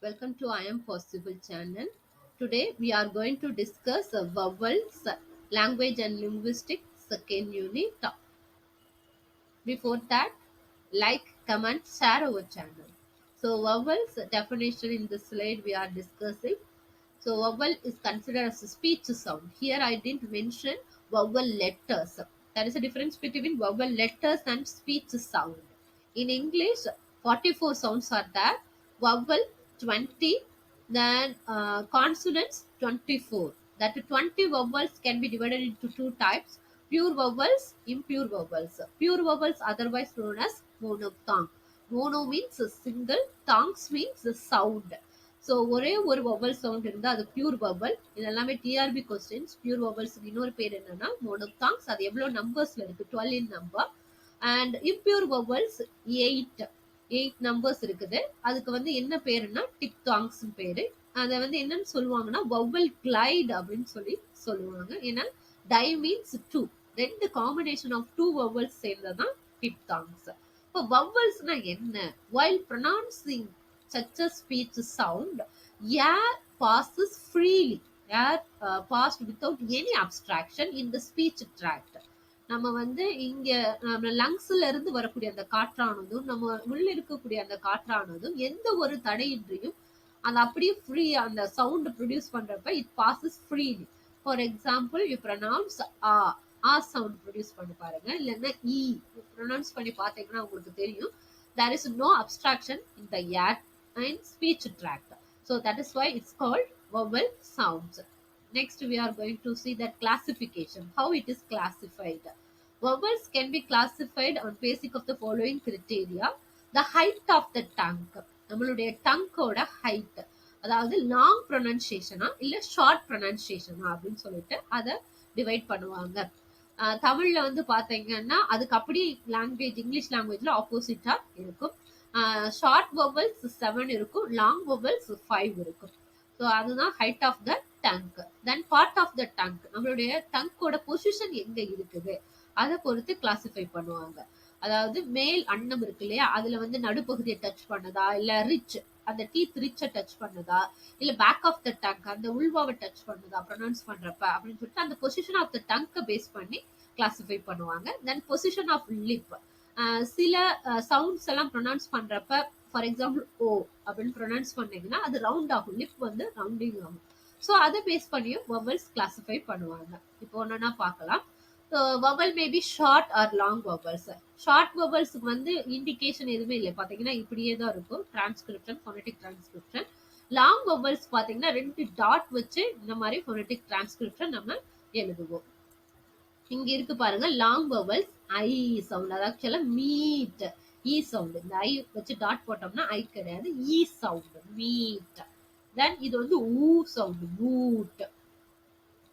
Welcome to I Am Possible channel. Today we are going to discuss vowels, language and linguistics second unit. Before that, like, comment, share our channel. So vowels definition in this slide we are discussing. So vowel is considered as a speech sound. Here I didn't mention vowel letters. There is a difference between vowel letters and speech sound. In English, 44 sounds are there. Vowel 20, then consonants 24. That 20 vowels can be divided into two types: pure vowels, impure vowels. Pure vowels, otherwise known as monophthong. Mono means a single, thongs means a sound. So ஒரே ஒரு vowel sound இருந்தால் அது pure vowel. இது எல்லாமே TRP questions. Pure வவல்ஸுக்கு இன்னொரு பேர் என்னன்னா மோனோப்தாங்ஸ். அது எவ்வளோ நம்பர்ஸ்ல இருக்கு, 12 இன் number. And impure vowels 8 numbers இருக்குது. அதுக்கு வந்து என்ன பேருன்னா டிப்தாங்ஸ் பேரு. அதை வந்து என்னன்னு சொல்லுவாங்கன்னா வவல் கிளைட் அப்படின்னு சொல்லி சொல்லுவாங்க. ஏன்னா டை மீன்ஸ் டூ, ரெண்டு combination of two vowels சேர்ந்ததான் diphthongs. இப்போ வவல்ஸ்னா என்ன? While pronouncing such a speech sound, air passes freely. Air passed without any obstruction in the speech tract. நம்ம வந்து இங்க நம்ம லங்ஸ்ல இருந்து வரக்கூடிய அந்த காற்றானதும் நம்ம உள்ள இருக்கக்கூடிய அந்த காற்றானதும் எந்த ஒரு தடையின்றியும் அது அப்படியே ஃப்ரீ அந்த சவுண்ட் ப்ரொடியூஸ் பண்றப்ப it passes freely. For example you pronounce ah sound produce பண்ணி பாருங்க, இல்லைன்னா இ ப்ரொனவுன்ஸ் பண்ணி பார்த்தீங்கன்னா உங்களுக்கு தெரியும். there is no obstruction in the air and speech tract. So that is why it's called vowel sounds. Next we are going to see that classification, how it is classified. Vowels can be classified on basic of the following criteria. The height of the tongue, நம்மளுடைய டங்கோட height, அதாவது long ப்ரொனன்சியேஷனா இல்ல short ப்ரொனன்சியேஷனா அப்படின்னு சொல்லிட்டு அதை divide பண்ணுவாங்க. தமிழ்ல வந்து பாத்தீங்கன்னா அதுக்கு அப்படி லாங்குவேஜ் இங்கிலீஷ் லாங்குவேஜ்ல ஆப்போசிட்டா இருக்கும். ஷார்ட் வவல்ஸ் 7 இருக்கும், லாங் வவல்ஸ் 5 இருக்கும். ஸோ அதுதான் height of the tongue. Then part of the tongue, நம்மளுடைய டங்கோட பொசிஷன் எங்க இருக்குது அதை பொறுத்து கிளாசிஃபை பண்ணுவாங்க. அதாவது மேல் அன்னம் இருக்கு இல்லையா, அதுல வந்து நடுப்பகுதியை டச் பண்ணதா, இல்ல ரிச் அந்த டீத் ரிச்சை டச் பண்ணதா, இல்ல பேக் ஆஃப் த டங்க் அந்த உள்வாவை டச் பண்ணதா ப்ரொனவுன்ஸ் பண்றப்ப அப்படின்னு சொல்லிட்டு அந்த பொசிஷன் ஆஃப் த டங்கை பேஸ் பண்ணி கிளாசிஃபை பண்ணுவாங்க. தென் பொசிஷன் ஆஃப் லிப், சில சவுண்ட்ஸ் எல்லாம் ப்ரொனவுன்ஸ் பண்றப்ப ஃபார் எக்ஸாம்பிள் ஓ அப்படின்னு ப்ரொனவுன்ஸ் பண்ணீங்கன்னா அது ரவுண்ட் ஆகும், லிப் வந்து ரவுண்டிங் ஆகும். ஸோ அதை பேஸ் பண்ணியும் வவல்ஸ் கிளாசிஃபை பண்ணுவாங்க. இப்போ ஒன்னா பார்க்கலாம். Vowel maybe short or long vowels. Short வவல்ஸுக்கு வந்து இண்டிகேஷன் எதுவுமே இல்லை, பார்த்தீங்கன்னா இப்படியே தான் இருக்கும் transcription, phonetic transcription. Long vowels பார்த்தீங்கன்னா 2 டாட் வச்சு இந்த மாதிரி ஃபோனடிக் டிரான்ஸ்கிரிப்ஷன் நம்ம எழுதுவோம். இங்க இருக்கு பாருங்க லாங் வவல்ஸ் ஐ சவுண்ட், அதாவது ஆக்சுவலா மீட் இ சவுண்ட். இந்த ஐ வச்சு டாட் போட்டோம்னா ஐ கிடையாது, இ சவுண்ட் மீட். தென் இது வந்து ஊ சவுண்ட் பூட்.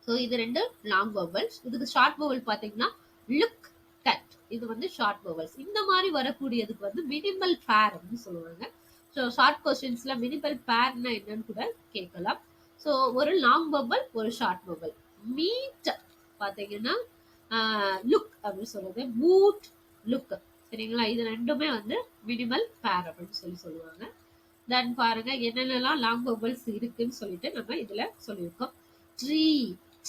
ஸோ இது ரெண்டு லாங் வவல்ஸ். இதுக்கு ஷார்ட் வவல் பார்த்தீங்கன்னா லுக், கட். இது வந்து ஷார்ட் வவல்ஸ். இந்த மாதிரி வரக்கூடியதுக்கு வந்து மினிமல் பேர் அப்படின்னு சொல்லுவாங்க. ஸோ ஷார்ட் கொஸ்டின்ஸ்ல மினிமல் பேர்னா என்னன்னு கூட கேட்கலாம். ஸோ ஒரு லாங் வவல், ஒரு ஷார்ட் வவல். மீட் பார்த்தீங்கன்னா லுக் அப்படின்னு சொல்றது, பூட் லுக். சரிங்களா, இது ரெண்டுமே வந்து மினிமல் பேர் அப்படின்னு சொல்லி சொல்லுவாங்க. தென் பாருங்க என்னென்னலாம் லாங் வவல்ஸ் இருக்குன்னு சொல்லிட்டு நம்ம இதுல சொல்லியிருக்கோம். Tree,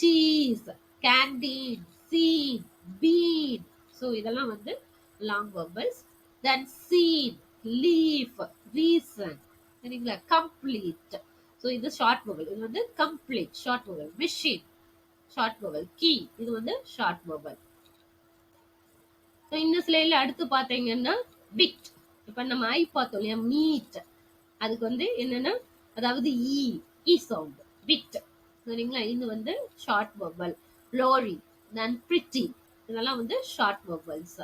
cheese, canteen, seen, bean. So இதெல்லாம் வந்து long vowels. Then seen, leaf, reason. சரிங்களா, கம்ப்ளீட். ஸோ இது ஷார்ட் வவல். இது வந்து complete short vowel. Machine short vowel. Key இது வந்து ஷார்ட் வவல். இந்த ஸ்லைட்ல அடுத்து பாத்தீங்கன்னா பிட். இப்ப நம்ம ஐ பார்த்தோம் இல்லையா, மீட். அதுக்கு வந்து என்னன்னா அதாவது இ இ சவுண்ட் பிட். சரிங்களா, இது வந்து ஷார்ட் வவல். லோரி, தென் பிரிட்டி, இதெல்லாம் வந்து ஷார்ட் வவல்ஸ்.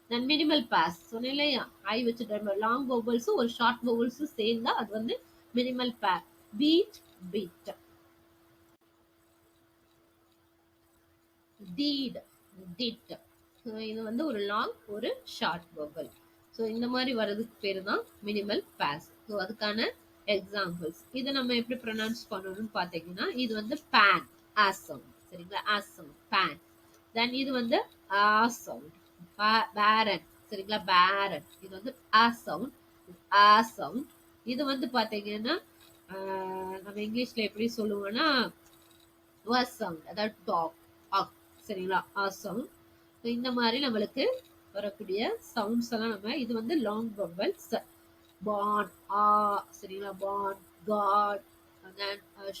தென் மினிமல் பாஸ் சொன்னேன் இல்லையா, ஐ வச்சுட்டு லாங் வவல்ஸும் ஒரு ஷார்ட் வவல்ஸும் சேர்ந்தா அது வந்து minimal pair. Beat, bit. Deed, did. இது வந்து ஒரு லாங், ஒரு ஷார்ட் வவல். ஸோ இந்த மாதிரி வர்றதுக்கு பேரு தான் மினிமல் பாஸ். ஸோ அதுக்கான எக்ஸாம்பிள்ஸ் இதை நம்ம எப்படி ப்ரொனவுன்ஸ் பண்ணணும்னு பார்த்தீங்கன்னா, இது வந்து பேன், ஆஸ் சவுண்ட். சரிங்களா, ஆஸ் சவுண்ட் பேன். தென் இது வந்து ஆ சவுண்ட், பேரன். சரிங்களா, பேரன். இது வந்து ஆ சவுண்ட், ஆ சவுண்ட். இது வந்து பார்த்தீங்கன்னா நம்ம இங்கிலீஷ்ல எப்படி சொல்லுவோம்னா வாஸ் சவுண்ட், அதாவது டாக், ஆக், சரிங்களா, ஆ சவுண்ட். இந்த மாதிரி நம்மளுக்கு வரக்கூடிய சவுண்ட்ஸ் எல்லாம் நம்ம இது வந்து லாங் வவல்ஸ். பான், ஆ, சரிங்களா, பான், காட்,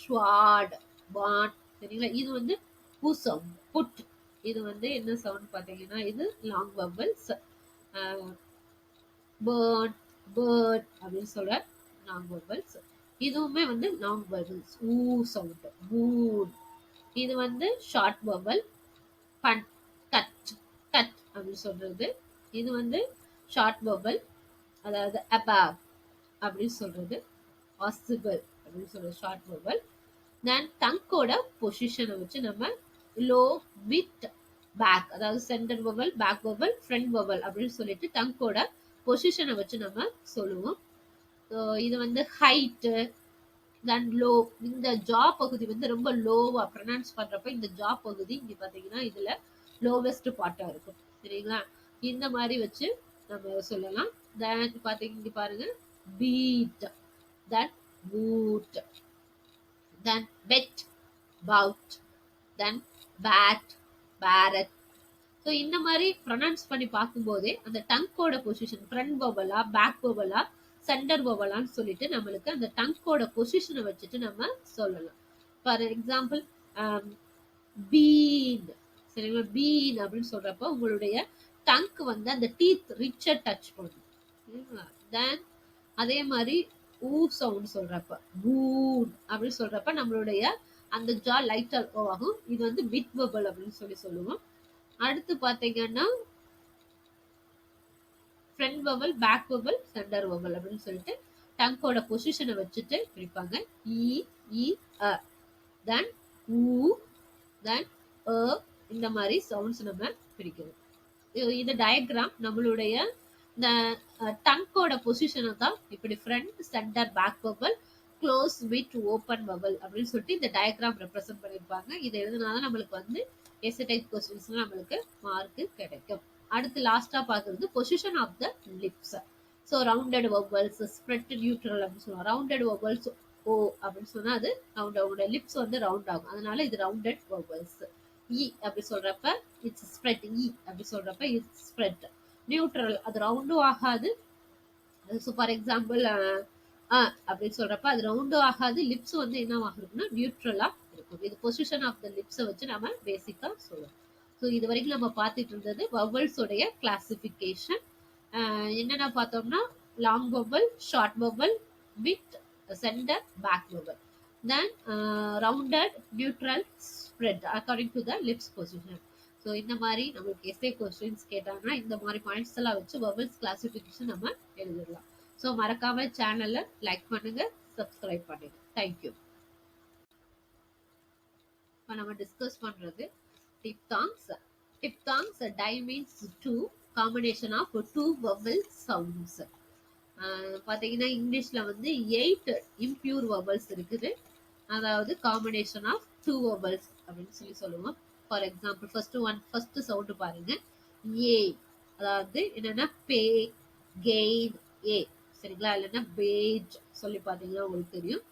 ஷ்வாட், பான், சரிங்களா. இது வந்து பூ சவுண்ட், புட். இது வந்து என்ன சவுண்ட் பார்த்தீங்கன்னா இது லாங் வவல்ஸ். பேர்ன், பேர்ட் அப்படின்னு சொல்ற லாங் வவல்ஸ். இதுவுமே வந்து லாங் வவல்ஸ். ஊ சவுண்ட், பூட். இது வந்து ஷார்ட் வவல். பன், கட், கட் அப்படின்னு சொல்றது. இது வந்து ஷார்ட் வவல், அதாவது above அப்படின்னு சொல்றது. பாசிபிள் அப்படின்னு சொல்றது ஷார்ட் வவல். தென் டங்கோட பொசிஷனை வச்சு நம்ம லோ, மிட், பேக், அதாவது centre vowel, back vowel, front vowel அப்படின்னு சொல்லிட்டு டங்கோட பொசிஷனை வச்சு நம்ம சொல்லுவோம். இது வந்து ஹைட்டு, தென் லோ. இந்த ஜா பகுதி வந்து ரொம்ப லோவா ப்ரொனவுன்ஸ் பண்றப்ப இந்த ஜா பகுதி இங்க பாத்தீங்கன்னா இதுல லோவஸ்ட் பார்ட்டா இருக்கும், சரிங்களா. இந்த மாதிரி வச்சு நம்ம சொல்லலாம். தென் பாத்தீங்க இங்க பாருங்க, பீட், தென் பூட், தென் பெட், பவுட், தென் பேட், பேரட். ஸோ இந்த மாதிரி ப்ரொனவுன்ஸ் பண்ணி பார்க்கும்போதே அந்த டங்கோட பொசிஷன் ஃப்ரண்ட் வவலா, பேக் வவலா, சென்டர் வவலான்னு சொல்லிட்டு நம்மளுக்கு அந்த டங்கோட பொசிஷனை வச்சுட்டு நம்ம சொல்லலாம். ஃபார் எக்ஸாம்பிள் பீன், சரிங்களா, பீன் அப்படின்னு சொல்றப்ப உங்களுடைய டங்க் வந்து அந்த டீத் ரிச்சா டச் பண்ணும், சரிங்களா. தென் அதே மாதிரி ஊ சவுண்ட் சொல்றப்ப, பூன் அப்படின்னு சொல்றப்ப நம்மளுடைய அந்த ஜா லைட்டா ஆகும். இது வந்து மிட் வவல் அப்படின்னு சொல்லி சொல்லுவோம். அடுத்து பாத்தீங்கன்னா front vowel, back vowel, centre vowel அப்படின்னு சொல்லிட்டு டங்கோட பொசிஷனை வச்சுட்டு பிரிப்பாங்க. இ, இ, அ, தென் ஊ, தென் அ. இந்த மாதிரி சவுண்ட்ஸ் நம்ம பிரிக்கணும். இந்த டயக்ராம் நம்மளுடைய இந்த டங்கோட பொசிஷனை தான் இப்படி front, centre, back vowel, close, mid, open vowel அப்படின்னு சொல்லிட்டு இந்த டயக்ராம் ரெப்ரசென்ட் பண்ணியிருப்பாங்க. இதை எழுதுனாதான் நம்மளுக்கு வந்து எஸ்ஏ டைப் கொஸ்டின்ஸ் நம்மளுக்கு மார்க் கிடைக்கும். அடுத்து லாஸ்டா பாக்குறது position of the lips. So rounded vowels, spread, neutral அப்படின்னு சொல்லுவாங்க. ரவுண்டட் வவல்ஸ் ஓ அப்படின்னு சொன்னா அது ரவுண்ட், லிப்ஸ் வந்து ரவுண்ட் ஆகும், அதனால இது ரவுண்டட் வவல்ஸ். இ அப்படி சொல்றப்ப இட்ஸ் ஸ்ப்ரெட், இ அப்படி சொல்றப்ப இட்ஸ் ஸ்ப்ரெட். நியூட்ரல் அது ரவுண்டும் ஆகாது. ஃபார் எக்ஸாம்பிள் அப்படின்னு சொல்றப்ப அது ரவுண்டும் ஆகாது, லிப்ஸ் வந்து என்ன ஆகுதுன்னா நியூட்ரலா இருக்கும். இது பொசிஷன் ஆஃப் த லிப்ஸை வச்சு நம்ம பேசிக்கா சொல்லுவோம். ஸோ இது வரைக்கும் நம்ம பார்த்துட்டு இருந்தது வவல்ஸோடைய கிளாசிஃபிகேஷன். என்னென்ன பார்த்தோம்னா long vowel, short vowel, mid, centre, back vowel, then rounded, neutral, spread according to the lips position. So இந்த மாதிரி நம்மளுக்கு எஸ்ஏ கொஸ்டின்ஸ் கேட்டாங்கன்னா இந்த மாதிரி பாயிண்ட்ஸ் எல்லாம் வச்சு வவல்ஸ் கிளாசிஃபிகேஷன் நம்ம எழுதிடலாம். ஸோ மறக்காம சேனலை லைக் பண்ணுங்க, சப்ஸ்கிரைப் பண்ணுங்க. தேங்க்யூ. இப்போ நம்ம டிஸ்கஸ் பண்றது diphthongs. Diphthongs di means two, combination of two vowel sounds. பார்த்தீங்கன்னா இங்கிலீஷ்ல வந்து 8 இம்பியூர் வவல்ஸ் இருக்குது, அதாவது காம்பினேஷன் ஆஃப் டூ வவல்ஸ் அப்படின்னு சொல்லி சொல்லுவோம். ஃபார் எக்ஸாம்பிள் ஃபர்ஸ்ட் சவுண்ட் பாருங்க, ஏ, அதாவது என்னன்னா பே, கெயின், ஏ, சரிங்களா, இல்லைன்னா பேஜ் சொல்லி பார்த்தீங்கன்னா உங்களுக்கு தெரியும்.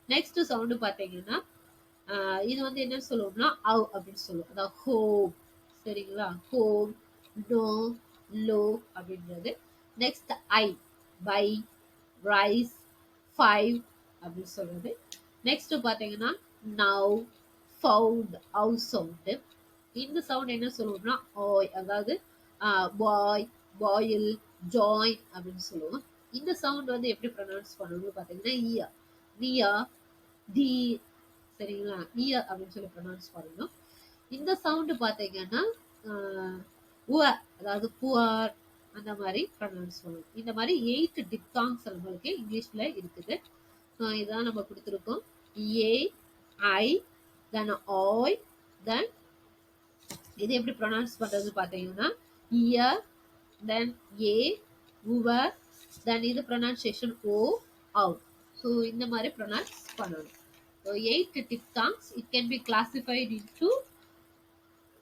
நெக்ஸ்ட் சவுண்டு பார்த்தீங்கன்னா இது வந்து என்ன சொல்லுவோம்னா அவ் அப்படின்னு சொல்லுவோம், அதாவது ஹோம், சரிங்களா, ஹோம், நோ, லோ அப்படின்றது. Next I, buy, rice, five அப்படின்னு சொல்றது. நெக்ஸ்ட் பார்த்தீங்கன்னா நவ், ஃபவுண்ட், அவு சவுண்டு. இந்த சவுண்ட் என்ன சொல்லுவோம்னா ஓய், அதாவது பாய், பாயில், ஜாயின் அப்படின்னு சொல்லுவோம். இந்த சவுண்ட் வந்து எப்படி ப்ரொனவுன்ஸ் பண்ணணும்னு பார்த்தீங்கன்னா இயா, நியா, டி, சரிங்களா, இயா அப்படின்னு சொல்லி ப்ரொனவுன்ஸ் பண்ணணும். இந்த சவுண்டு பார்த்தீங்கன்னா உவ, அதாவது புவர், அந்த மாதிரி ப்ரொனவுன்ஸ் பண்ணணும். இந்த மாதிரி 8 டிப்தாங்ஸ் நம்மளுக்கு இங்கிலீஷ்ல இருக்குது. இதான் நம்ம கொடுத்துருக்கோம். ஏ, ஐ, தென் ஆய், தென் இது எப்படி ப்ரொனவுன்ஸ் பண்றது பார்த்தீங்கன்னா இயர், தென் ஏ, உவர், தென் இது ப்ரொனவுன்சியேஷன் ஓ, அவுட். ஸோ இந்த மாதிரி ப்ரொனவுன்ஸ் பண்ணணும். So 8 diphthongs. It can be classified into,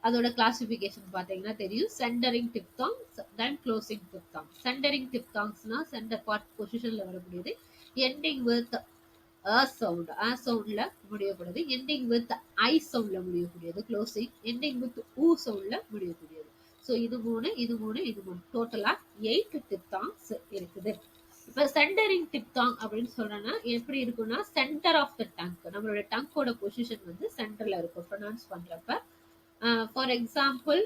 அதோட கிளாசிஃபிகேஷன் பார்த்தீங்கன்னா தெரியும். Centering diphthongs, then closing diphthongs. Centering டிப்தாங்ஸ்னா சென்டர் பார்ட் பொசிஷன்ல வரக்கூடியது. எண்டிங் வித் அ சவுண்ட்ல முடியக்கூடியது. எண்டிங் வித் ஐ சவுண்ட்ல முடியக்கூடியது. க்ளோசிங் எண்டிங் வித் ஊ சவுண்ட்ல முடியக்கூடியது. ஸோ இது 3, இது 3, இது 3. டோட்டலா 8 டிப்தாங்ஸ் இருக்குது. இப்ப சென்டரிங் டிப்தாங் அப்படின்னு சொல்றேன்னா எப்படி இருக்கும்னா, சென்டர் ஆஃப் த டங்க். நம்மளோட டங்கோட பொசிஷன் வந்து சென்டர்ல இருக்கும் ப்ரொனவுன்ஸ் பண்றப்ப. ஃபார் எக்ஸாம்பிள்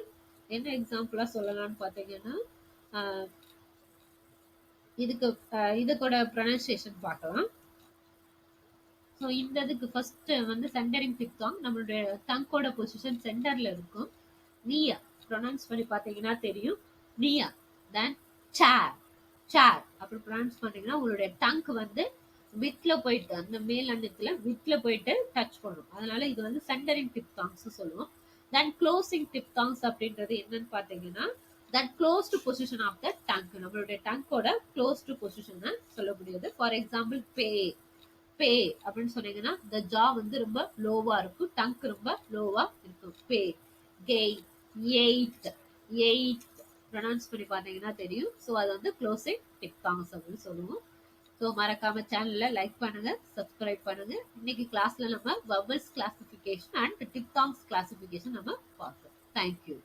என்ன எக்ஸாம்பிளா சொல்லலாம்னு பார்த்தீங்கன்னா, அஹ் இதுக்கு இதுக்கூட ப்ரொனன்சியேஷன் பார்க்கலாம். ஸோ இந்த இதுக்கு ஃபர்ஸ்ட் வந்து சென்டரிங் டிப்தாங். நம்மளுடைய டங்கோட பொசிஷன் சென்டர்ல இருக்கும். நியா ப்ரொனவுன்ஸ் பண்ணி பார்த்தீங்கன்னா தெரியும். நியா தென் சேர் சேர் அப்படி ப்ரொனவுன்ஸ் பண்ணீங்கன்னா உங்களுடைய டங்க் வந்து வித்ல போயிட்டு அந்த மேல் அன்னத்துல வித்ல போயிட்டு டச் பண்ணும். அதனால இது வந்து சென்டரிங் டிப்தாங்ஸ் சொல்லுவோம். தென் க்ளோசிங் டிப்தாங்ஸ் அப்படின்றது என்னன்னு பார்த்தீங்கன்னா, that closed position of the tongue. நம்மளுடைய டங்கோட க்ளோஸ்டு பொசிஷனை சொல்ல முடியாது. ஃபார் எக்ஸாம்பிள் பே பே அப்படின்னு சொன்னீங்கன்னா இந்த ஜா வந்து ரொம்ப லோவா இருக்கும், டங்க் ரொம்ப லோவா இருக்கும். பே கெயின் எயிட் எயிட் ப்ரொனவுன்ஸ் பண்ணி பார்த்தீங்கன்னா தெரியும். ஸோ அது வந்து க்ளோசிங் டிப்தாங்ஸ் அப்படின்னு சொல்லுவோம். ஸோ மறக்காம சேனல்ல லைக் பண்ணுங்க, சப்ஸ்கிரைப் பண்ணுங்க. இன்னைக்கு கிளாஸ்ல நம்ம vowels classification and diphthongs classification நம்ம பார்த்தோம். தேங்க்யூ.